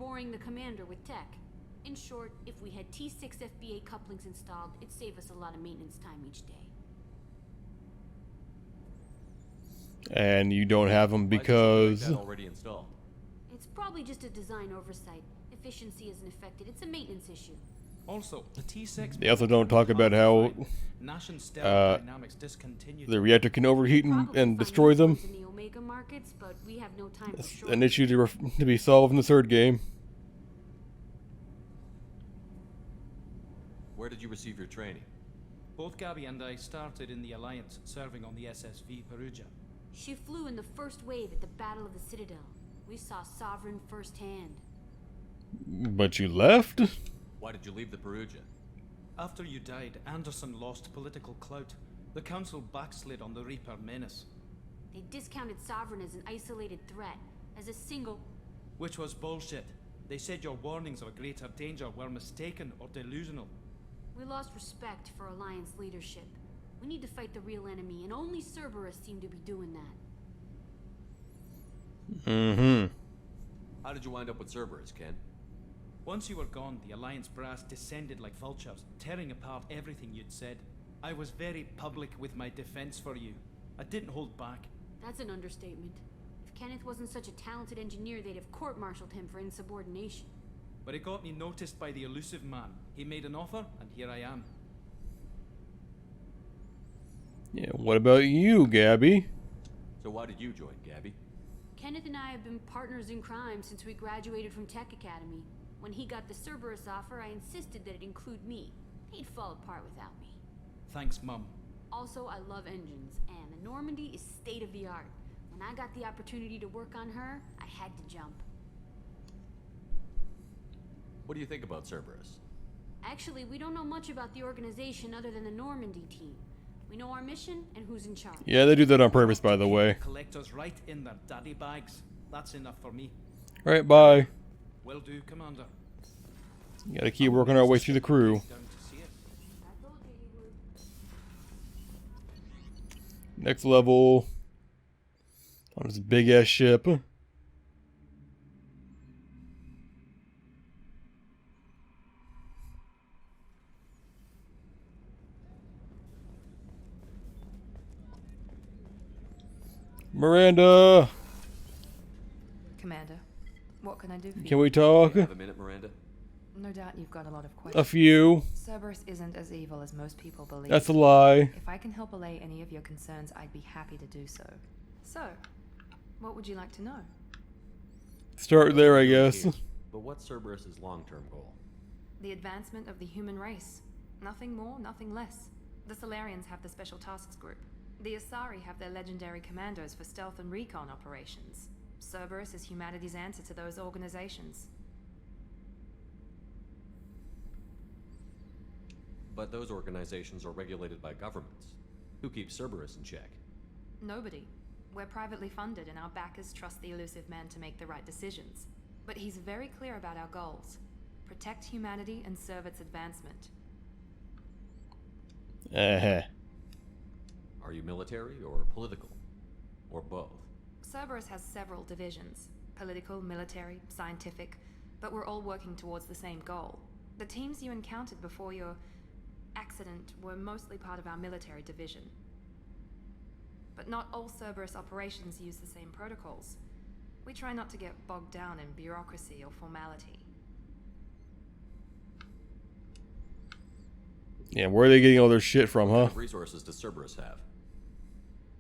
boring the commander with tech. In short, if we had T6 FBA couplings installed, it'd save us a lot of maintenance time each day. And you don't have them because... Why is that already installed? It's probably just a design oversight. Efficiency isn't affected. It's a maintenance issue. Also, the T6. They also don't talk about how the reactor can overheat and destroy them. In the Omega markets, but we have no time That's for an issue to be solved in the third game. Where did you receive your training? Both Gabby and I started in the Alliance, serving on the SSV Perugia. She flew in the first wave at the Battle of the Citadel. We saw Sovereign firsthand. But you left? Why did you leave the Perugia? After you died, Anderson lost political clout. The Council backslid on the Reaper menace. They discounted Sovereign as an isolated threat, as a single... Which was bullshit. They said your warnings of a greater danger were mistaken or delusional. We lost respect for Alliance leadership. We need to fight the real enemy, and only Cerberus seem to be doing that. Mm-hmm. How did you wind up with Cerberus, Ken? Once you were gone, the Alliance brass descended like vultures, tearing apart everything you'd said. I was very public with my defense for you. I didn't hold back. That's an understatement. If Kenneth wasn't such a talented engineer, they'd have court-martialed him for insubordination. But it got me noticed by the elusive man. He made an offer, and here I am. Yeah, what about you, Gabby? So why did you join, Gabby? Kenneth and I have been partners in crime since we graduated from Tech Academy. When he got the Cerberus offer, I insisted that it include me. He'd fall apart without me. Thanks, Mum. Also, I love engines, and the Normandy is state-of-the-art. When I got the opportunity to work on her, I had to jump. What do you think about Cerberus? Actually, we don't know much about the organization other than the Normandy team. We know our mission and who's in charge. Yeah, they do that on purpose, by the way. Collectors right in their daddy bags. That's enough for me. Alright, bye. Will do, Commander. Gotta keep working our way through the crew. Down to see it. I told you he would. Next level. On this big-ass ship. Miranda! Commander, what can I do for you? Can we talk? You have a minute, Miranda? No doubt you've got a lot of questions. A few. Cerberus isn't as evil as most people believe. That's a lie. If I can help allay any of your concerns, I'd be happy to do so. So, what would you like to know? Start there, I guess. But what's Cerberus's long-term goal? The advancement of the human race. Nothing more, nothing less. The Solarians have the Special Tasks Group. The Asari have their legendary commandos for stealth and recon operations. Cerberus is humanity's answer to those organizations. But those organizations are regulated by governments. Who keeps Cerberus in check? Nobody. We're privately funded and our backers trust the elusive man to make the right decisions. But he's very clear about our goals. Protect humanity and serve its advancement. Are you military or political? Or both? Cerberus has several divisions. Political, military, scientific. But we're all working towards the same goal. The teams you encountered before your accident were mostly part of our military division. But not all Cerberus operations use the same protocols. We try not to get bogged down in bureaucracy or formality. Yeah, where are they getting all their shit from, What huh? kind of resources does Cerberus have?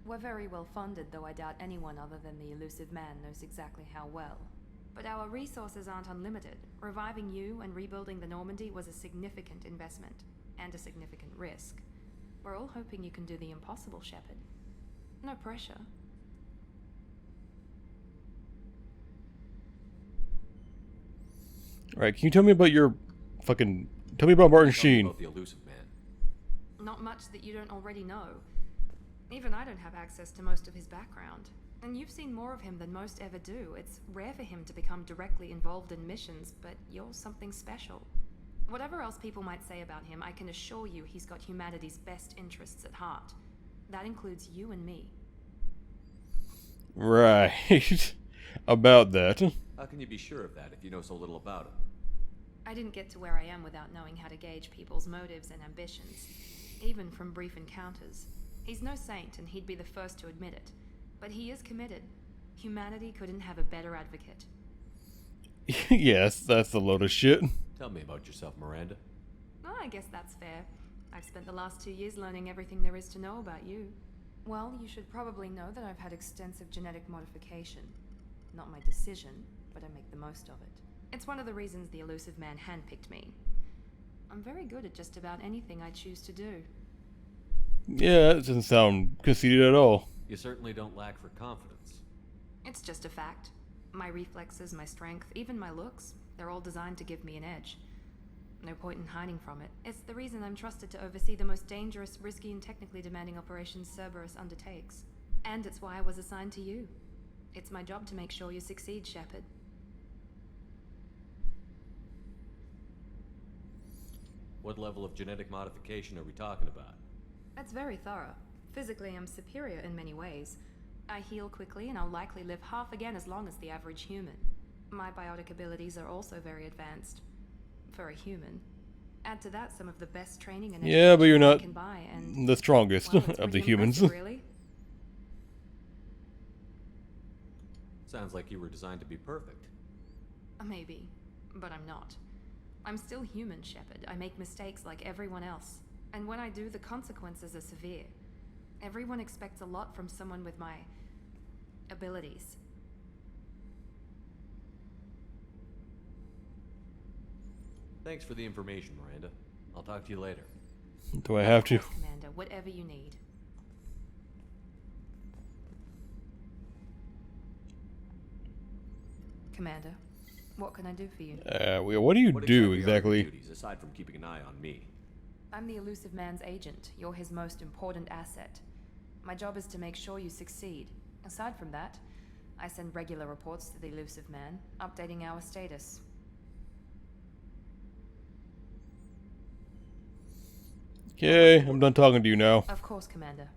We're very well funded, though I doubt anyone other than the elusive man knows exactly how well. But our resources aren't unlimited. Reviving you and rebuilding the Normandy was a significant investment, and a significant risk. We're all hoping you can do the impossible, Shepard. No pressure. Alright, can you tell me about your fucking... Tell me about Martin Tell me Sheen. about the elusive man. Not much that you don't already know. Even I don't have access to most of his background. And you've seen more of him than most ever do. It's rare for him to become directly involved in missions, but you're something special. Whatever else people might say about him, I can assure you he's got humanity's best interests at heart. That includes you and me. Right. about that. How can you be sure of that if you know so little about him? I didn't get to where I am without knowing how to gauge people's motives and ambitions, even from brief encounters. He's no saint, and he'd be the first to admit it. But he is committed. Humanity couldn't have a better advocate. Yes, that's a load of shit. Tell me about yourself, Miranda. Oh, I guess that's fair. I've spent the last 2 years learning everything there is to know about you. Well, you should probably know that I've had extensive genetic modification. Not my decision, but I make the most of it. It's one of the reasons the elusive man handpicked me. I'm very good at just about anything I choose to do. Yeah, that doesn't sound conceited at all. You certainly don't lack for confidence. It's just a fact. My reflexes, my strength, even my looks, they're all designed to give me an edge. No point in hiding from it. It's the reason I'm trusted to oversee the most dangerous, risky, and technically demanding operations Cerberus undertakes. And it's why I was assigned to you. It's my job to make sure you succeed, Shepard. What level of genetic modification are we talking about? That's very thorough. Physically, I'm superior in many ways. I heal quickly, and I'll likely live half again as long as the average human. My biotic abilities are also very advanced. For a human. Add to that some of the best training and Yeah, but you're education I not can buy, and the strongest well, it's of the pretty humans. impressive, really. Sounds like you were designed to be perfect. Maybe, but I'm not. I'm still human, Shepard. I make mistakes like everyone else. And when I do, the consequences are severe. Everyone expects a lot from someone with my abilities. Thanks for the information, Miranda. I'll talk to you later. Do I have to? Yes, Commander, whatever you need. Commander, what can I do for you? What do you What do are your exactly? duties, aside from keeping an eye on me? I'm the elusive man's agent. You're his most important asset. My job is to make sure you succeed. Aside from that, I send regular reports to the elusive man, updating our status. Okay, I'm done talking to you now. Of course, Commander.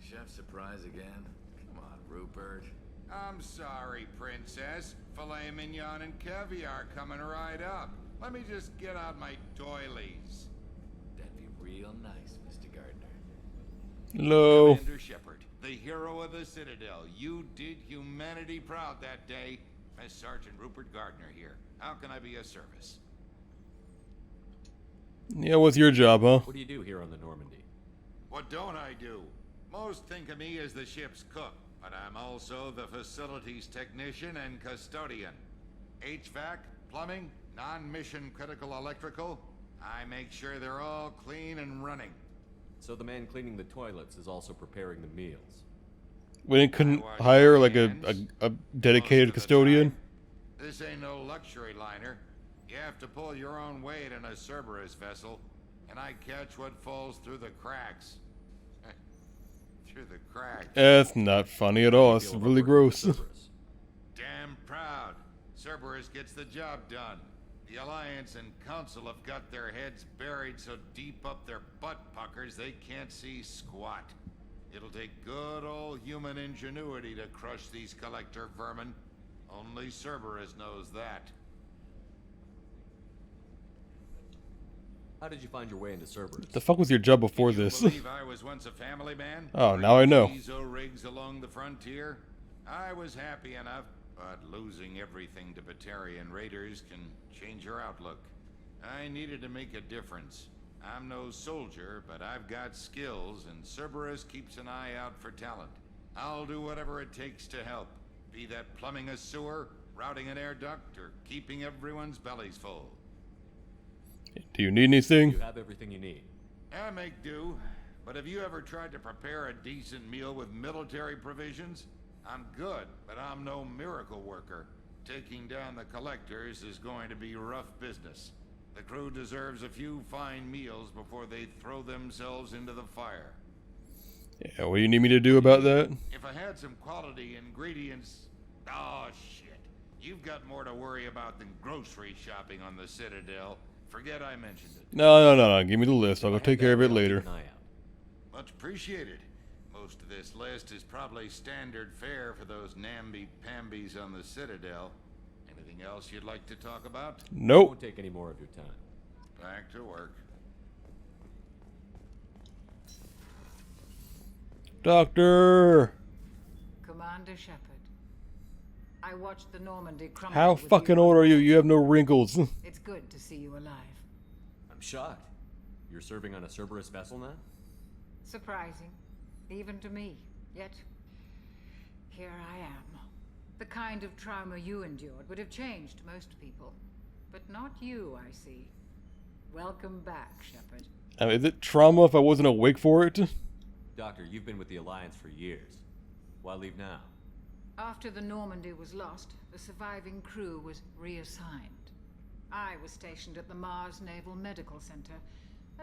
Chef surprise again? Come on, Rupert. I'm sorry, Princess. Filet mignon and caviar coming right up. Let me just get out my doilies. That'd be real nice, Mr. Gardner. Hello. Commander Shepard, the hero of the Citadel. You did humanity proud that day. Miss Sergeant Rupert Gardner here. How can I be of service? Yeah, what's your job, huh? What do you do here on the Normandy? What don't I do? Most think of me as the ship's cook, but I'm also the facilities technician and custodian. HVAC, plumbing, non-mission critical electrical. I make sure they're all clean and running. So the man cleaning the toilets is also preparing the meals. We couldn't I wash hire my like a hands dedicated most of the custodian. time. This ain't no luxury liner. You have to pull your own weight in a Cerberus vessel, and I catch what falls through the cracks. Through the cracks. That's not funny at all. How do It's you feel about really working with gross. Cerberus? Damn proud. Cerberus gets the job done. The Alliance and Council have got their heads buried so deep up their butt puckers they can't see squat. It'll take good old human ingenuity to crush these collector vermin. Only Cerberus knows that. How did you find your way into Cerberus? The fuck was your job before Can you this? believe I was once a family man? Oh, now I know. Diesel rigs along the frontier. I was happy enough, but losing everything to Batarian raiders can change your outlook. I needed to make a difference. I'm no soldier, but I've got skills, and Cerberus keeps an eye out for talent. I'll do whatever it takes to help, be that plumbing a sewer, routing an air duct, or keeping everyone's bellies full. Do you need anything? You have everything you need. I make do, but have you ever tried to prepare a decent meal with military provisions? I'm good, but I'm no miracle worker. Taking down the collectors is going to be rough business. The crew deserves a few fine meals before they throw themselves into the fire. Yeah, what do you need me to do about that? If I had some quality ingredients... Oh, shit. You've got more to worry about than grocery shopping on the Citadel. Forget I mentioned it. No. Give me the list. I'll go take care of it later. Keep an eye out. Much appreciated. Most of this list is probably standard fare for those namby-pambies on the Citadel. Anything else you'd like to talk about? Nope. Won't take any more of your time. Back to work. Doctor! Commander Shepard. I watched the Normandy crumble. How with fucking you. old are you? You have no wrinkles. It's good to see you alive. I'm shocked. You're serving on a Cerberus vessel now? Surprising, even to me. Yet, here I am. The kind of trauma you endured would have changed most people. But not you, I see. Welcome back, Shepard. I mean, is it trauma if I wasn't awake for it? Doctor, you've been with the Alliance for years. Why leave now? After the Normandy was lost, the surviving crew was reassigned. I was stationed at the Mars Naval Medical Center,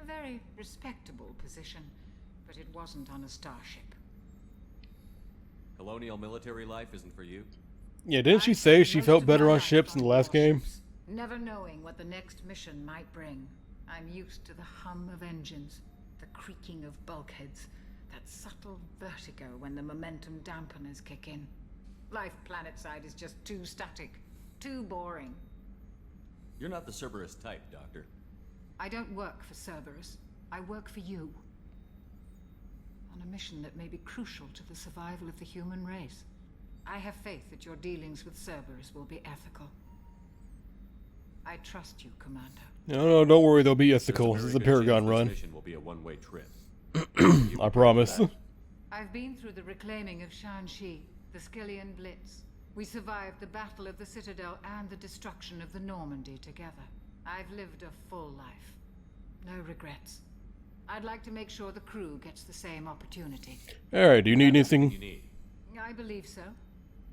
a very respectable position, but it wasn't on a starship. Colonial military life isn't for you? Yeah, didn't she I say spent she most felt of better my on life ships in the last game? warships, never knowing what the next mission might bring. I'm used to the hum of engines, the creaking of bulkheads, that subtle vertigo when the momentum dampeners kick in. Life planetside is just too static, too boring. You're not the Cerberus type, Doctor. I don't work for Cerberus. I work for you. On a mission that may be crucial to the survival of the human race. I have faith that your dealings with Cerberus will be ethical. I trust you, Commander. No, don't worry, they'll be There's ethical. This very is a good Paragon chance this run. mission will be a one-way trip. I promise. I've been through the reclaiming of Shanxi, the Skillian Blitz. We survived the Battle of the Citadel and the destruction of the Normandy together. I've lived a full life. No regrets. I'd like to make sure the crew gets the same opportunity. Alright, do you need You anything? need. I believe so.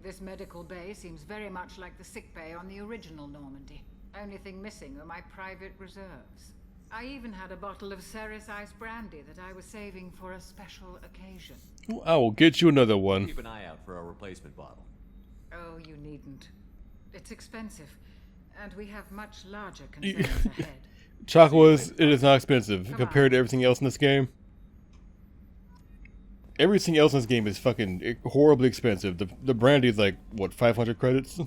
This medical bay seems very much like the sick bay on the original Normandy. Only thing missing are my private reserves. I even had a bottle of Ceres Ice brandy that I was saving for a special occasion. I will get you another one. Keep an eye out for a replacement bottle. Oh, you needn't. It's expensive, and we have much larger concerns ahead. Chocolate, it is not expensive compared to everything else in this game. Everything else in this game is fucking horribly expensive. The brandy is like, what, 500 credits?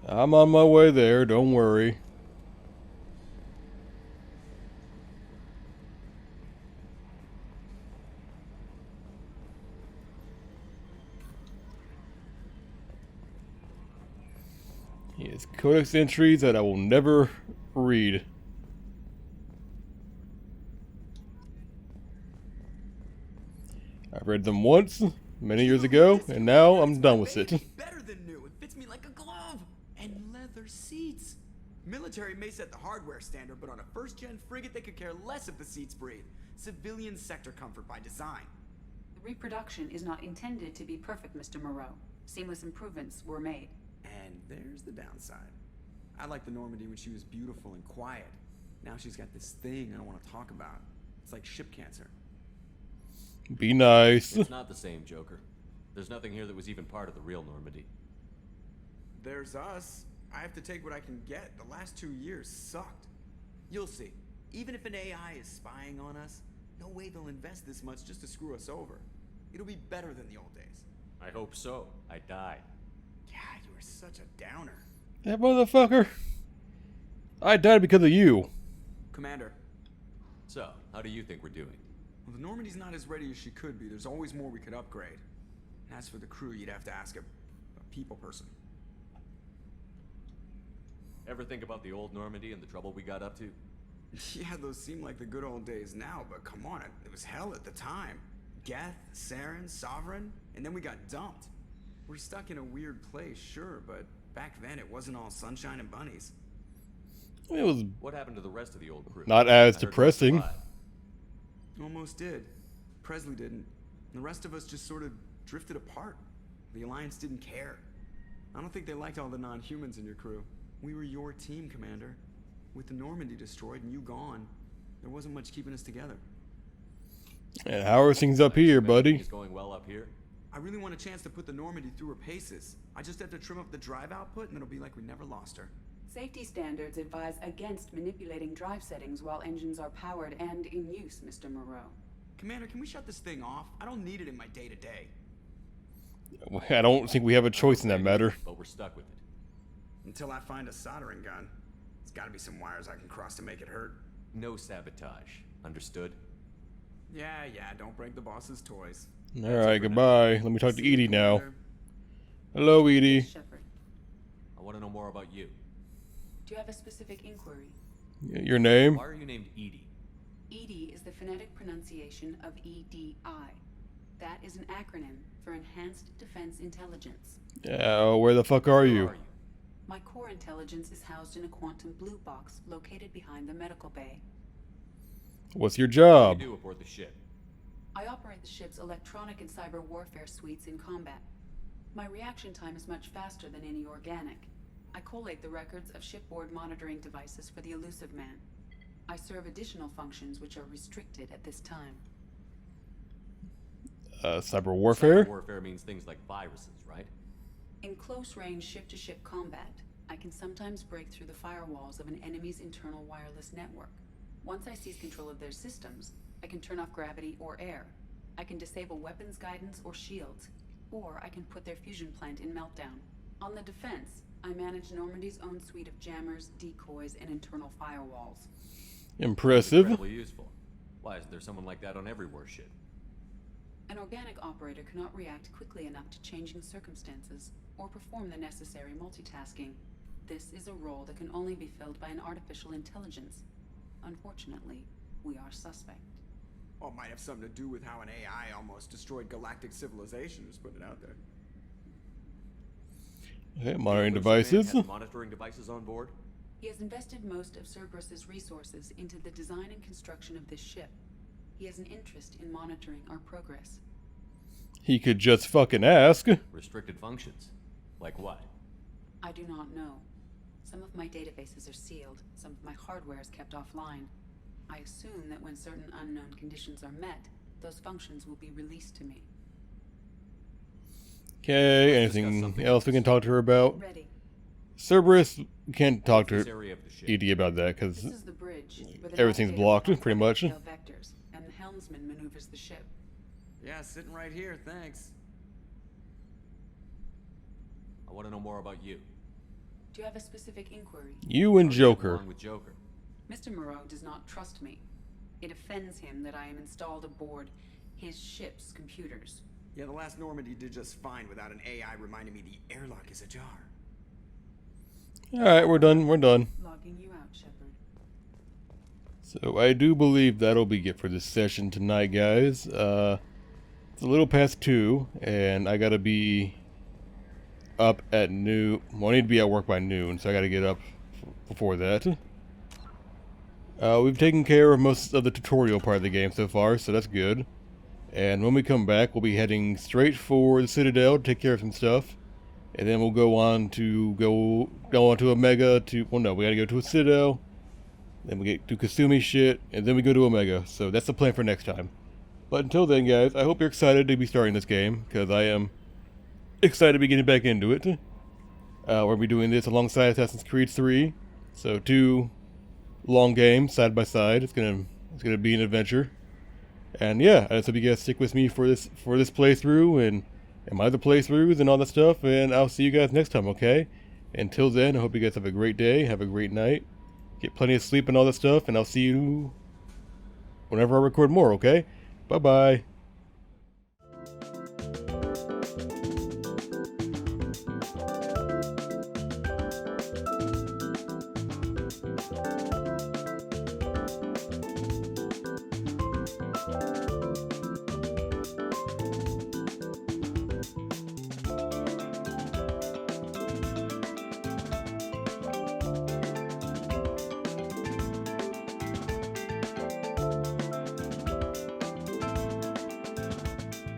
I'm on my way there, don't worry. Yes, codex entries that I will never read. I've read them once, many years ago, and now I'm done with it. Better than new. It fits me like a glove. And leather seats. Military may set the hardware standard, but on a first-gen frigate, they could care less if the seats breathe. Civilian sector comfort by design. The reproduction is not intended to be perfect, Mr. Moreau. Seamless improvements were made. And there's the downside. I liked the Normandy when she was beautiful and quiet. Now she's got this thing I don't want to talk about. It's like ship cancer. Be nice. It's not the same, Joker. There's nothing here that was even part of the real Normandy. There's us. I have to take what I can get. The last 2 years sucked. You'll see. Even if an AI is spying on us, no way they'll invest this much just to screw us over. It'll be better than the old days. I hope so. I died. Yeah, you were such a downer. That motherfucker. I died because of you. Commander. So, how do you think we're doing? Well, the Normandy's not as ready as she could be. There's always more we could upgrade. And as for the crew, you'd have to ask a people person. Ever think about the old Normandy and the trouble we got up to? Yeah, those seem like the good old days now, but come on, it was hell at the time. Geth, Saren, Sovereign, and then we got dumped. We're stuck in a weird place, sure, but back then it wasn't all sunshine and bunnies. It was What happened to the rest of the old crew? not as I heard they depressing. survived. Almost did. Presley didn't. And the rest of us just sort of drifted apart. The Alliance didn't care. I don't think they liked all the non-humans in your crew. We were your team, Commander. With the Normandy destroyed and you gone, there wasn't much keeping us together. And how are things up here, buddy? Is going well up here? I really want a chance to put the Normandy through her paces. I just have to trim up the drive output and it'll be like we never lost her. Safety standards advise against manipulating drive settings while engines are powered and in use, Mr. Moreau. Commander, can we shut this thing off? I don't need it in my day-to-day. I don't think we have a choice in that matter. But we're stuck with it. Until I find a soldering gun. There's gotta be some wires I can cross to make it hurt. No sabotage. Understood? Yeah, don't break the boss's toys. Alright, goodbye. Let me talk to See you, Edie now. Commander. Hello, Edie. Shepard, I want to know more about you. do you have a specific inquiry? Your name? Why are you named Edie? EDI is the phonetic pronunciation of EDI. That is an acronym for Enhanced Defense Intelligence. Where the fuck are you? My core intelligence is housed in a quantum blue box located behind the medical bay. What's your What job? do you do aboard the ship? I operate the ship's electronic and cyber warfare suites in combat. My reaction time is much faster than any organic. I collate the records of shipboard monitoring devices for the elusive man. I serve additional functions which are restricted at this time. Cyber warfare? Cyber warfare means things like viruses, right? In close-range ship-to-ship combat, I can sometimes break through the firewalls of an enemy's internal wireless network. Once I seize control of their systems, I can turn off gravity or air. I can disable weapons guidance or shields, or I can put their fusion plant in meltdown. On the defense, I manage Normandy's own suite of jammers, decoys, and internal firewalls. Impressive. Incredibly useful. Why isn't there someone like that on every warship? An organic operator cannot react quickly enough to changing circumstances or perform the necessary multitasking. This is a role that can only be filled by an artificial intelligence. Unfortunately, we are suspect. Well, it might have something to do with how an AI almost destroyed galactic civilization, just put it out there. Okay, monitoring The elusive man devices. has monitoring devices on board? He has invested most of Cerberus's resources into the design and construction of this ship. He has an interest in monitoring our progress. He could just fucking ask. Restricted functions? Like what? I do not know. Some of my databases are sealed, some of my hardware is kept offline. I assume that when certain unknown conditions are met, those functions will be released to me. Okay, Let's discuss anything something else we can talk to her about? Ready. Cerberus, we can't talk to This area of the ship. Edie about that because This is the bridge, where the everything's navigator blocked, plots pretty much. scale vectors, and the helmsman maneuvers the ship. Yeah, sitting right here, thanks. I want to know more about you. Do you have a specific inquiry? you and How do you get Joker. along with Joker. Mr. Moreau does not trust me. It offends him that I am installed aboard his ship's computers. Yeah, the last Normandy did just fine without an AI reminding me the airlock is ajar. Alright, we're done. We're done. Logging you out, Shepard. So I do believe that'll be it for this session tonight, guys. It's a little past 2, and I gotta be up at noon. Well, I need to be at work by noon, so I gotta get up before that. We've taken care of most of the tutorial part of the game so far, so that's good. And when we come back, we'll be heading straight for the Citadel to take care of some stuff. And then we'll go on to go on to Omega to, well no, we gotta go to a Citadel. Then we get to Kasumi shit, and then we go to Omega. So that's the plan for next time. But until then, guys, I hope you're excited to be starting this game, because I am excited to be getting back into it. We'll be doing this alongside Assassin's Creed 3. So 2 long games side by side. It's gonna be an adventure. And yeah, I just hope you guys stick with me for this playthrough and my other playthroughs and all that stuff. And I'll see you guys next time, okay? Until then, I hope you guys have a great day, have a great night, get plenty of sleep and all that stuff. And I'll see you whenever I record more, okay? Bye-bye.